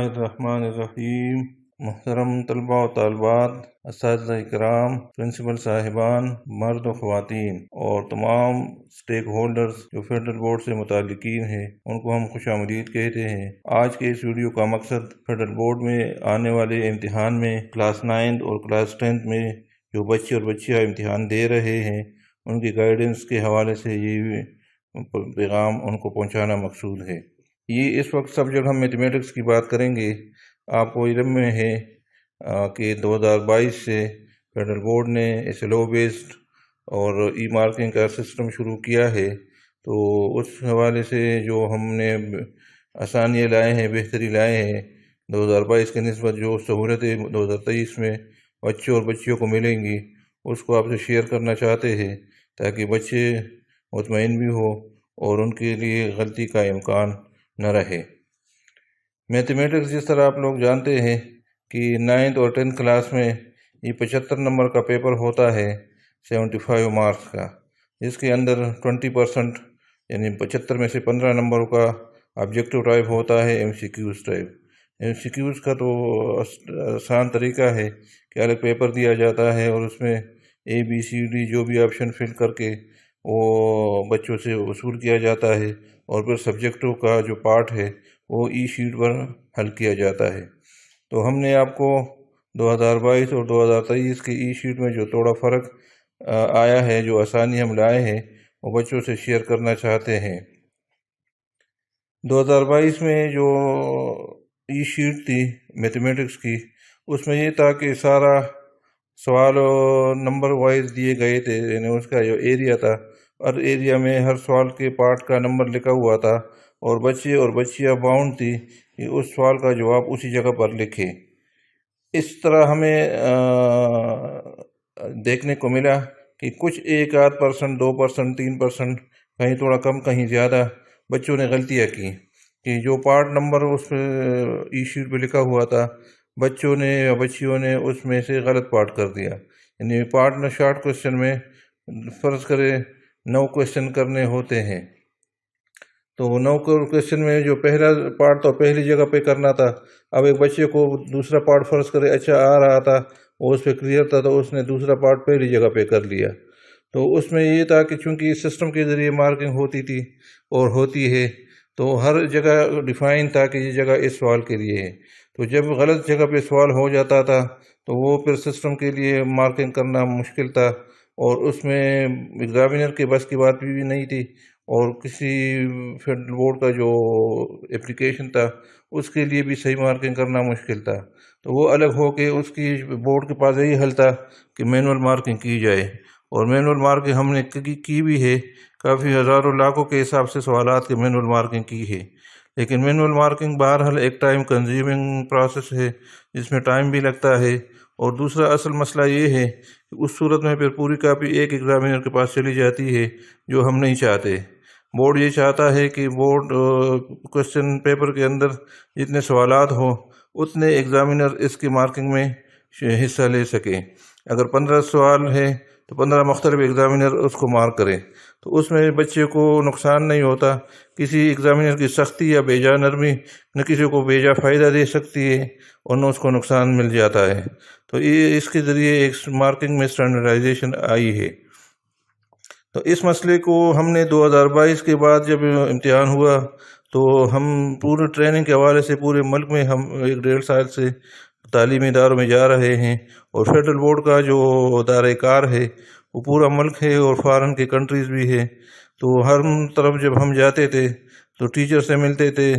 الرحمن الرحیم۔ محترم طلباء و طالبات، اساتذہ اکرام، پرنسپل صاحبان، مرد و خواتین اور تمام سٹیک ہولڈرز جو فیڈرل بورڈ سے متعلقین ہیں، ان کو ہم خوش آمدید کہتے ہیں۔ آج کے اس ویڈیو کا مقصد فیڈرل بورڈ میں آنے والے امتحان میں کلاس 9 اور کلاس 10 میں جو بچے اور بچیاں امتحان دے رہے ہیں ان کی گائیڈنس کے حوالے سے یہ پیغام ان کو پہنچانا مقصود ہے۔ یہ اس وقت سبجیکٹ ہم میتھمیٹکس کی بات کریں گے۔ آپ کو علم میں ہے کہ 2022 سے فیڈرل بورڈ نے SLO بیسڈ اور ای مارکنگ کا سسٹم شروع کیا ہے، تو اس حوالے سے جو ہم نے آسانیاں لائے ہیں، بہتری لائے ہیں 2022 کی نسبت، جو سہولتیں 2023 میں بچوں اور بچیوں کو ملیں گی اس کو آپ سے شیئر کرنا چاہتے ہیں تاکہ بچے مطمئن بھی ہو اور ان کے لیے غلطی کا امکان نہ رہے۔ میتھمیٹکس جس طرح آپ لوگ جانتے ہیں کہ 9th اور 10th کلاس میں یہ 75 نمبر کا پیپر ہوتا ہے 75 مارکس کا، جس کے اندر 20% یعنی 75 میں سے 15 نمبر کا آبجیکٹو ٹائپ ہوتا ہے، MCQs ٹائپ۔ MCQs کا تو آسان طریقہ ہے کہ الگ پیپر دیا جاتا ہے اور اس میں ABCD جو بھی آپشن فل کر کے وہ بچوں سے وصول کیا جاتا ہے اور پھر سبجیکٹوں کا جو پارٹ ہے وہ ای شیٹ پر حل کیا جاتا ہے۔ تو ہم نے آپ کو 2022 اور 2023 کے ای شیٹ میں جو تھوڑا فرق آیا ہے، جو آسانی ہم لائے ہیں، وہ بچوں سے شیئر کرنا چاہتے ہیں۔ 2022 میں جو ای شیٹ تھی میتھمیٹکس کی، اس میں یہ تھا کہ سارا سوال نمبر وائز دیے گئے تھے، یعنی اس کا جو ایریا تھا، ہر ایریا میں ہر سوال کے پارٹ کا نمبر لکھا ہوا تھا اور بچے اور بچیاں باؤنڈ تھی کہ اس سوال کا جواب اسی جگہ پر لکھے۔ اس طرح ہمیں دیکھنے کو ملا کہ کچھ 1-2%، 2%، 3%، کہیں تھوڑا کم کہیں زیادہ بچوں نے غلطیاں کی کہ جو پارٹ نمبر اس پہ ای شیٹ پہ لکھا ہوا تھا، بچوں نے یا بچیوں نے اس میں سے غلط پارٹ کر دیا۔ یعنی پارٹ شارٹ کوشچن میں فرض کرے 9 کوشچن کرنے ہوتے ہیں، تو 9 کوشچن میں جو پہلا پارٹ تو پہلی جگہ پہ کرنا تھا، اب ایک بچے کو دوسرا پارٹ فرض کرے اچھا آ رہا تھا، وہ اس پہ کلیئر تھا، تو اس نے دوسرا پارٹ پہلی جگہ پہ کر لیا۔ تو اس میں یہ تھا کہ چونکہ اس سسٹم کے ذریعے مارکنگ ہوتی تھی اور ہوتی ہے، تو ہر جگہ ڈیفائن تھا کہ یہ جگہ اس سوال کے لیے ہے۔ تو جب غلط جگہ پہ سوال ہو جاتا تھا تو وہ پھر سسٹم کے لیے مارکنگ کرنا مشکل تھا، اور اس میں ایگزامینر کے بس کی بات بھی نہیں تھی، اور کسی فیڈرل بورڈ کا جو اپلیکیشن تھا اس کے لیے بھی صحیح مارکنگ کرنا مشکل تھا۔ تو وہ الگ ہو کے اس کی بورڈ کے پاس یہی حل تھا کہ مینول مارکنگ کی جائے، اور مینول مارکنگ ہم نے کی بھی ہے، کافی ہزاروں لاکھوں کے حساب سے سوالات کی مینول مارکنگ کی ہے۔ لیکن مینول مارکنگ بہرحال ایک ٹائم کنزیومنگ پروسیس ہے جس میں ٹائم بھی لگتا ہے، اور دوسرا اصل مسئلہ یہ ہے کہ اس صورت میں پھر پوری کاپی ایک ایگزامینر کے پاس چلی جاتی ہے، جو ہم نہیں چاہتے۔ بورڈ یہ چاہتا ہے کہ بورڈ کوشچن پیپر کے اندر جتنے سوالات ہوں اتنے ایگزامینر اس کی مارکنگ میں حصہ لے سکیں۔ اگر 15 سوال ہے تو 15 مختلف ایگزامینر اس کو مارک کریں، تو اس میں بچے کو نقصان نہیں ہوتا۔ کسی ایگزامینر کی سختی یا بیجا نرمی نہ کسی کو بیجا فائدہ دے سکتی ہے اور نہ اس کو نقصان مل جاتا ہے۔ تو یہ اس کے ذریعے ایک مارکنگ میں اسٹینڈرڈائزیشن آئی ہے۔ تو اس مسئلے کو ہم نے 2022 کے بعد جب امتحان ہوا تو ہم پورے ٹریننگ کے حوالے سے پورے ملک میں ہم 1.5 سال سے تعلیمی اداروں میں جا رہے ہیں، اور فیڈرل بورڈ کا جو دائرہ کار ہے وہ پورا ملک ہے اور فارن کے کنٹریز بھی ہے۔ تو ہر طرف جب ہم جاتے تھے تو ٹیچر سے ملتے تھے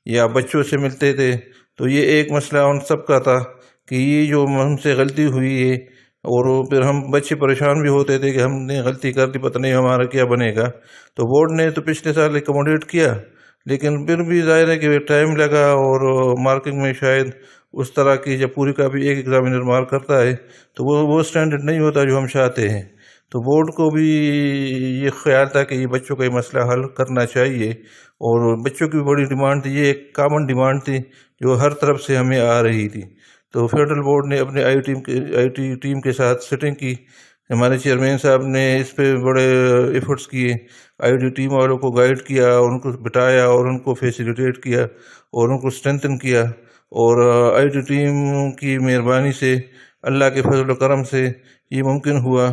یا بچوں سے ملتے تھے، تو یہ ایک مسئلہ ان سب کا تھا کہ یہ جو ہم سے غلطی ہوئی ہے، اور پھر ہم بچے پریشان بھی ہوتے تھے کہ ہم نے غلطی کر دی، پتہ نہیں ہمارا کیا بنے گا۔ تو بورڈ نے تو پچھلے سال ایکوموڈیٹ کیا، لیکن پھر بھی ظاہر ہے کہ ٹائم لگا، اور مارکنگ میں شاید اس طرح کی جب پوری کاپی ایک ایگزامینر مارک کرتا ہے تو وہ اسٹینڈرڈ نہیں ہوتا جو ہم چاہتے ہیں۔ تو بورڈ کو بھی یہ خیال تھا کہ یہ بچوں کا یہ مسئلہ حل کرنا چاہیے، اور بچوں کی بڑی ڈیمانڈ تھی، یہ ایک کامن ڈیمانڈ تھی جو ہر طرف سے ہمیں آ رہی تھی۔ تو فیڈرل بورڈ نے اپنے آئی ٹی ٹیم کے ساتھ سیٹنگ کی، ہمارے چیئرمین صاحب نے اس پہ بڑے ایفرٹس کیے، آئی ٹی ٹیم والوں کو گائیڈ کیا، ان کو بٹایا اور ان کو فیسیلیٹیٹ کیا اور ان کو اسٹرینتھن کیا، اور آئی ٹی ٹیم کی مہربانی سے، اللہ کے فضل و کرم سے یہ ممکن ہوا۔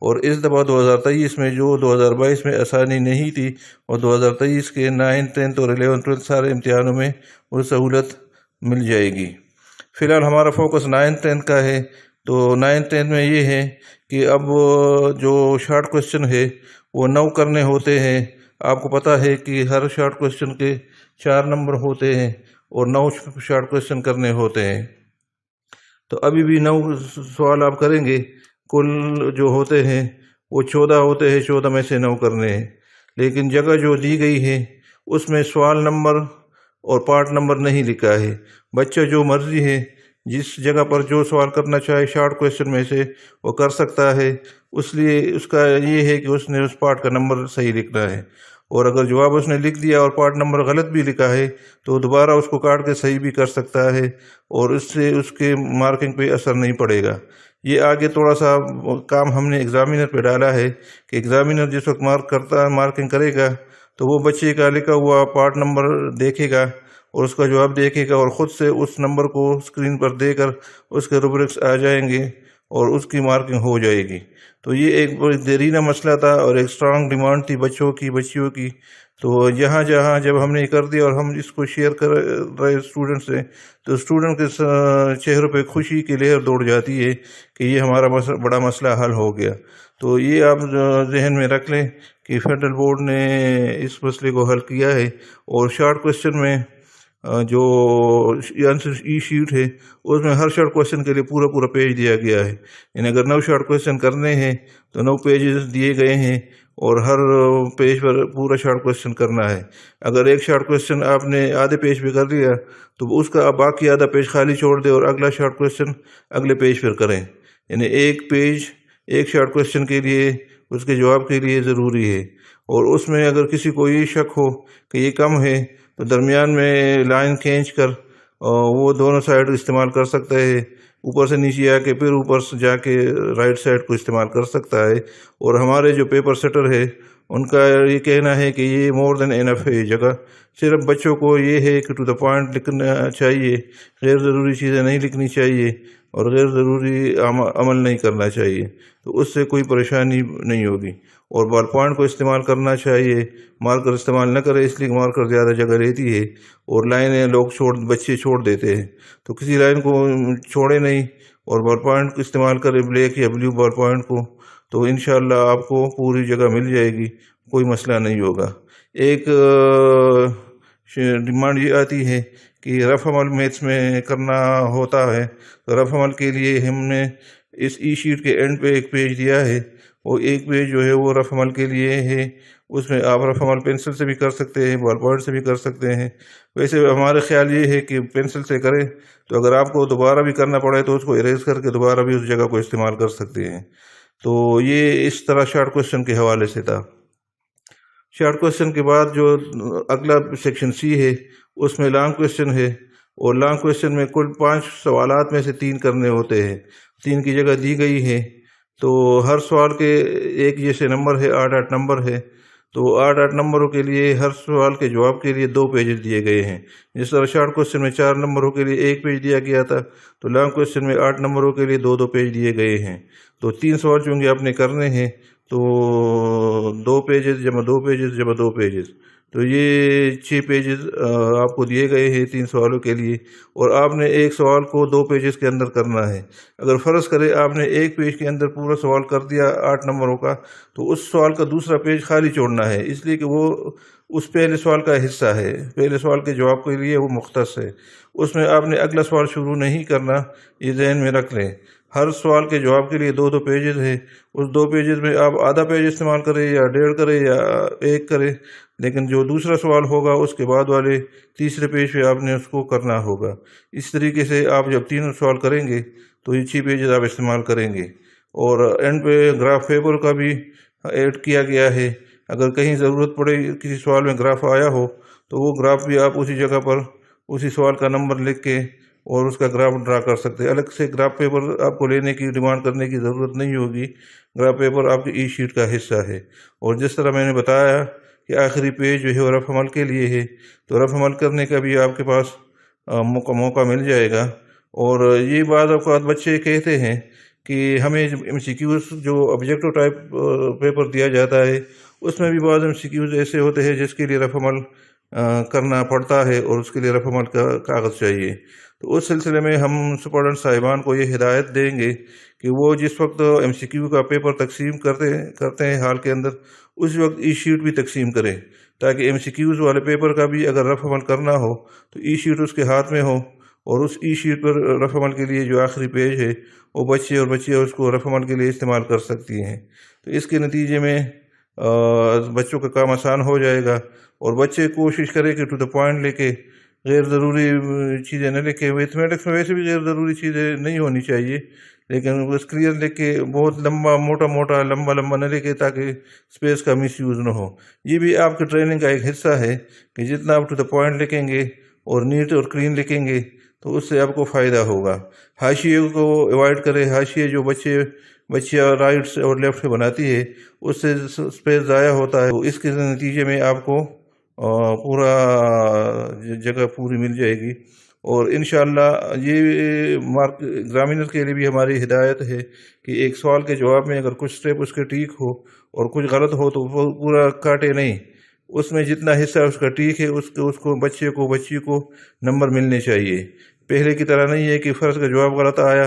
اور اس دفعہ 2023 میں جو 2022 میں آسانی نہیں تھی، اور 2023 کے 9th 10th اور 11th 12th سارے امتحانوں میں وہ سہولت مل جائے گی۔ فی الحال ہمارا فوکس 9th 10th کا ہے۔ تو 9th 10th میں یہ ہے کہ اب جو شارٹ کویسچن ہے وہ 9 کرنے ہوتے ہیں۔ آپ کو پتہ ہے کہ ہر شارٹ کویسچن کے 4 نمبر ہوتے ہیں اور 9 شارٹ کویسچن کرنے ہوتے ہیں۔ تو ابھی بھی 9 سوال آپ کریں گے، کل جو ہوتے ہیں وہ 14 ہوتے ہیں، 14 میں سے 9 کرنے ہیں۔ لیکن جگہ جو دی گئی ہے اس میں سوال نمبر اور پارٹ نمبر نہیں لکھا ہے۔ بچہ جو مرضی ہے جس جگہ پر جو سوال کرنا چاہے شارٹ کویسچن میں سے وہ کر سکتا ہے، اس لیے اس کا یہ ہے کہ اس نے اس پارٹ کا نمبر صحیح لکھنا ہے، اور اگر جواب اس نے لکھ دیا اور پارٹ نمبر غلط بھی لکھا ہے تو دوبارہ اس کو کاٹ کے صحیح بھی کر سکتا ہے، اور اس سے اس کے مارکنگ پہ اثر نہیں پڑے گا۔ یہ آگے تھوڑا سا کام ہم نے ایگزامینر پہ ڈالا ہے کہ ایگزامینر جس وقت مارکنگ کرے گا تو وہ بچے کا لکھا ہوا پارٹ نمبر دیکھے گا اور اس کا جواب دیکھے گا، اور خود سے اس نمبر کو اسکرین پر دے کر اس کے روبرکس آ جائیں گے اور اس کی مارکنگ ہو جائے گی۔ تو یہ ایک بڑی دیرینہ مسئلہ تھا اور ایک اسٹرانگ ڈیمانڈ تھی بچیوں کی۔ تو جہاں جب ہم نے کر دیا اور ہم اس کو شیئر کر رہے اسٹوڈنٹ سے، تو اسٹوڈنٹ کے چہروں پہ خوشی کی لہر دوڑ جاتی ہے کہ یہ ہمارا بڑا مسئلہ حل ہو گیا۔ تو یہ آپ ذہن میں رکھ لیں کہ فیڈرل بورڈ نے اس مسئلے کو حل کیا ہے، اور شارٹ کویسچن میں جو آنسر ای شیٹ ہے اس میں ہر شارٹ کویسچن کے لیے پورا پیج دیا گیا ہے۔ یعنی اگر 9 شارٹ کویسچن کرنے ہیں تو 9 پیجز دیے گئے ہیں، اور ہر پیج پر پورا شارٹ کویسچن کرنا ہے۔ اگر ایک شارٹ کویسچن آپ نے آدھے پیج پہ کر لیا تو اس کا باقی آدھا پیج خالی چھوڑ دیں اور اگلا شارٹ کویسچن اگلے پیج پر کریں۔ یعنی ایک پیج ایک شارٹ کویسچن کے لیے اس کے جواب کے لیے ضروری ہے، اور اس میں اگر کسی کو یہ شک ہو کہ یہ کم ہے تو درمیان میں لائن کھینچ کر وہ دونوں سائڈ استعمال کر سکتا ہے، اوپر سے نیچے آ کے پھر اوپر سے جا کے رائٹ سائڈ کو استعمال کر سکتا ہے۔ اور ہمارے جو پیپر سیٹر ہے ان کا یہ کہنا ہے کہ یہ مور دین انف ہے جگہ، صرف بچوں کو یہ ہے کہ ٹو دا پوائنٹ لکھنا چاہیے، غیر ضروری چیزیں نہیں لکھنی چاہیے اور غیر ضروری عمل نہیں کرنا چاہیے، تو اس سے کوئی پریشانی نہیں ہوگی۔ اور بال پوائنٹ کو استعمال کرنا چاہیے، مارکر استعمال نہ کرے، اس لیے مارکر زیادہ جگہ لیتی ہے اور لائنیں بچے چھوڑ دیتے ہیں، تو کسی لائن کو چھوڑے نہیں اور بال پوائنٹ کو استعمال کرے، بلیک یا بلیو بال پوائنٹ کو، تو انشاءاللہ آپ کو پوری جگہ مل جائے گی، کوئی مسئلہ نہیں ہوگا۔ ایک ڈیمانڈ یہ آتی ہے کہ رف عمل میتھس میں کرنا ہوتا ہے، تو رف عمل کے لیے ہم نے اس ای شیٹ کے اینڈ پہ ایک پیج دیا ہے، وہ ایک پیج جو ہے وہ رف عمل کے لیے ہے، اس میں آپ رف عمل پینسل سے بھی کر سکتے ہیں، بال پوائنٹ سے بھی کر سکتے ہیں۔ ویسے ہمارے خیال یہ ہے کہ پینسل سے کریں، تو اگر آپ کو دوبارہ بھی کرنا پڑے تو اس کو اریز کر کے دوبارہ بھی اس جگہ کو استعمال کر سکتے ہیں۔ تو یہ اس طرح شارٹ کویسچن کے حوالے سے تھا۔ شارٹ کویسچن کے بعد جو اگلا سیکشن سی ہے اس میں لانگ کویسچن ہے، اور لانگ کویسچن میں کل 5 سوالات میں سے 3 کرنے ہوتے ہیں، 3 کی جگہ دی گئی ہے۔ تو ہر سوال کے ایک جیسے نمبر ہے، 8 نمبر ہے، تو 8 نمبروں کے لیے ہر سوال کے جواب کے لیے 2 پیجز دیے گئے ہیں۔ جس طرح شارٹ کویسچن میں 4 نمبروں کے لیے 1 پیج دیا گیا تھا، تو لانگ کویسچن میں 8 نمبروں کے لیے 2 پیج دیے گئے ہیں۔ تو 3 سوال چونکہ آپ نے کرنے ہیں تو 2 پیجز جمع 2 پیجز جمع 2 پیجز، تو یہ 6 پیجز آپ کو دیے گئے ہیں 3 سوالوں کے لیے، اور آپ نے ایک سوال کو 2 پیجز کے اندر کرنا ہے۔ اگر فرض کرے آپ نے ایک پیج کے اندر پورا سوال کر دیا 8 نمبروں کا، تو اس سوال کا دوسرا پیج خالی چھوڑنا ہے، اس لیے کہ وہ اس پہلے سوال کا حصہ ہے، پہلے سوال کے جواب کے لیے وہ مختص ہے، اس میں آپ نے اگلا سوال شروع نہیں کرنا، یہ ذہن میں رکھ لیں۔ ہر سوال کے جواب کے لیے 2 پیجز ہیں، اس 2 پیجز میں آپ آدھا پیج استعمال کریں یا 1.5 کریں یا 1 کریں، لیکن جو دوسرا سوال ہوگا اس کے بعد والے تیسرے پیج پہ آپ نے اس کو کرنا ہوگا۔ اس طریقے سے آپ جب 3 سوال کریں گے تو یہ 6 پیجز آپ استعمال کریں گے۔ اور اینڈ پہ گراف پیپر کا بھی ایڈ کیا گیا ہے، اگر کہیں ضرورت پڑے کسی سوال میں گراف آیا ہو تو وہ گراف بھی آپ اسی جگہ پر اسی سوال کا نمبر لکھ کے اور اس کا گراف ڈرا کر سکتے ہیں۔ الگ سے گراف پیپر آپ کو لینے کی ڈیمانڈ کرنے کی ضرورت نہیں ہوگی، گراف پیپر آپ کی ای شیٹ کا حصہ ہے۔ اور جس طرح میں نے بتایا کہ آخری پیج جو ہے رف عمل کے لیے ہے، تو رف عمل کرنے کا بھی آپ کے پاس موقع مل جائے گا۔ اور یہ بعض اوقات بچے کہتے ہیں کہ ہمیں MCQs جو آبجیکٹو ٹائپ پیپر دیا جاتا ہے اس میں بھی بعض MCQs ایسے ہوتے ہیں جس کے لیے رفع عمل کرنا پڑتا ہے اور اس کے لیے رفع عمل کا کاغذ چاہیے۔ تو اس سلسلے میں ہم سپرڈنٹ صاحبان کو یہ ہدایت دیں گے کہ وہ جس وقت MCQ کا پیپر تقسیم کرتے ہیں ہال کے اندر، اس وقت ای شیٹ بھی تقسیم کریں، تاکہ MCQs والے پیپر کا بھی اگر رفع عمل کرنا ہو تو ای شیٹ اس کے ہاتھ میں ہو، اور اس ای شیٹ پر رفع عمل کے لیے جو آخری پیج ہے وہ بچے اور بچیاں اس کو رفع عمل کے لیے استعمال کر سکتی ہیں۔ تو اس کے نتیجے میں بچوں کا کام آسان ہو جائے گا، اور بچے کوشش کریں کہ ٹو دا پوائنٹ لے کے غیر ضروری چیزیں نہ لکھیں۔ میتھمیٹکس میں ویسے بھی غیر ضروری چیزیں نہیں ہونی چاہیے، لیکن بس کلیئر لکھ کے بہت لمبا نہ لکھے تاکہ اسپیس کا مس یوز نہ ہو۔ یہ بھی آپ کی ٹریننگ کا ایک حصہ ہے کہ جتنا آپ ٹو دا پوائنٹ لکھیں گے اور نیٹ اور کلین لکھیں گے تو اس سے آپ کو فائدہ ہوگا۔ حاشیے کو ایوائڈ کریں، حاشیے جو بچیاں رائٹ سے اور لیفٹ سے بناتی ہے اس سے اسپیس ضائع ہوتا ہے، تو اس کے نتیجے میں آپ کو پورا جگہ پوری مل جائے گی۔ اور انشاءاللہ یہ ایگزامینر کے لیے بھی ہماری ہدایت ہے کہ ایک سوال کے جواب میں اگر کچھ اسٹیپ اس کے ٹھیک ہو اور کچھ غلط ہو تو وہ پورا کاٹے نہیں، اس میں جتنا حصہ اس کا ٹھیک ہے اس کو بچی کو نمبر ملنے چاہیے۔ پہلے کی طرح نہیں ہے کہ فرض کا جواب غلط آیا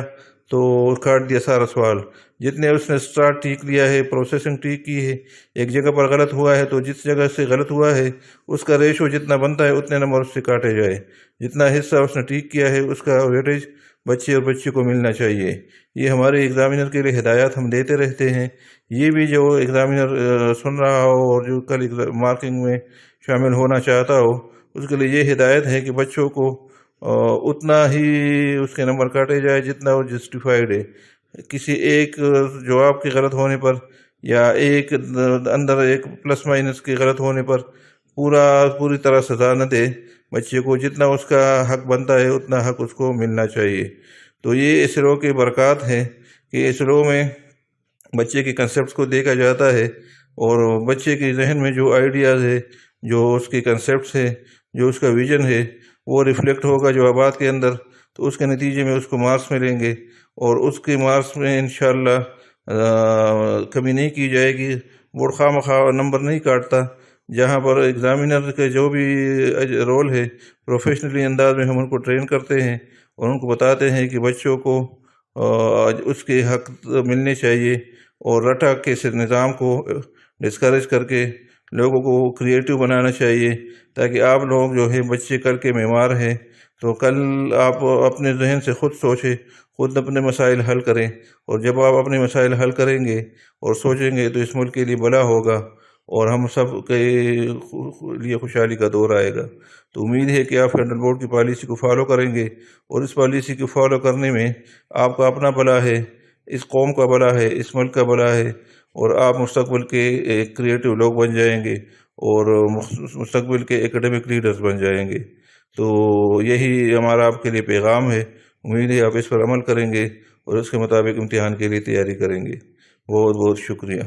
تو کاٹ دیا سارا سوال۔ جتنے اس نے سٹارٹ ٹھیک لیا ہے، پروسیسنگ ٹھیک کی ہے، ایک جگہ پر غلط ہوا ہے تو جس جگہ سے غلط ہوا ہے اس کا ریشو جتنا بنتا ہے اتنے نمبر اس سے کاٹے جائے۔ جتنا حصہ اس نے ٹھیک کیا ہے اس کا ویٹیج بچے اور بچی کو ملنا چاہیے۔ یہ ہمارے ایگزامینر کے لیے ہدایات ہم دیتے رہتے ہیں۔ یہ بھی جو ایگزامینر سن رہا ہو اور جو کل مارکنگ میں شامل ہونا چاہتا ہو اس کے لیے یہ ہدایت ہے کہ بچوں کو اتنا ہی اس کے نمبر کاٹے جائے جتنا وہ جسٹیفائیڈ ہے۔ کسی ایک جواب کے غلط ہونے پر یا ایک اندر ایک پلس مائنس کے غلط ہونے پر پوری طرح سزا نہ دے بچے کو، جتنا اس کا حق بنتا ہے اتنا حق اس کو ملنا چاہیے۔ تو یہ اسرو کے برکات ہیں کہ اسرو میں بچے کے کنسیپٹس کو دیکھا جاتا ہے اور بچے کے ذہن میں جو آئیڈیاز ہے، جو اس کے کنسیپٹس ہے، جو اس کا ویژن ہے وہ ریفلیکٹ ہوگا جوابات کے اندر، تو اس کے نتیجے میں اس کو مارکس ملیں گے، اور اس کے مارکس میں انشاءاللہ کمی نہیں کی جائے گی۔ بورڈ خواہ نمبر نہیں کاٹتا۔ جہاں پر ایگزامینر کے جو بھی رول ہے پروفیشنلی انداز میں ہم ان کو ٹرین کرتے ہیں اور ان کو بتاتے ہیں کہ بچوں کو اس کے حق ملنے چاہیے، اور رٹا کے نظام کو ڈسکریج کر کے لوگوں کو کریٹیو بنانا چاہیے، تاکہ آپ لوگ جو ہے بچے کل کے معمار ہیں، تو کل آپ اپنے ذہن سے خود سوچیں، خود اپنے مسائل حل کریں، اور جب آپ اپنے مسائل حل کریں گے اور سوچیں گے تو اس ملک کے لیے بھلا ہوگا اور ہم سب کے لیے خوشحالی کا دور آئے گا۔ تو امید ہے کہ آپ سینٹرل بورڈ کی پالیسی کو فالو کریں گے، اور اس پالیسی کو فالو کرنے میں آپ کا اپنا بھلا ہے، اس قوم کا بھلا ہے، اس ملک کا بھلا ہے، اور آپ مستقبل کے ایک کریٹیو لوگ بن جائیں گے اور مستقبل کے ایکیڈمک لیڈرز بن جائیں گے۔ تو یہی ہمارا آپ کے لیے پیغام ہے۔ امید ہے آپ اس پر عمل کریں گے اور اس کے مطابق امتحان کے لیے تیاری کریں گے۔ بہت بہت شکریہ۔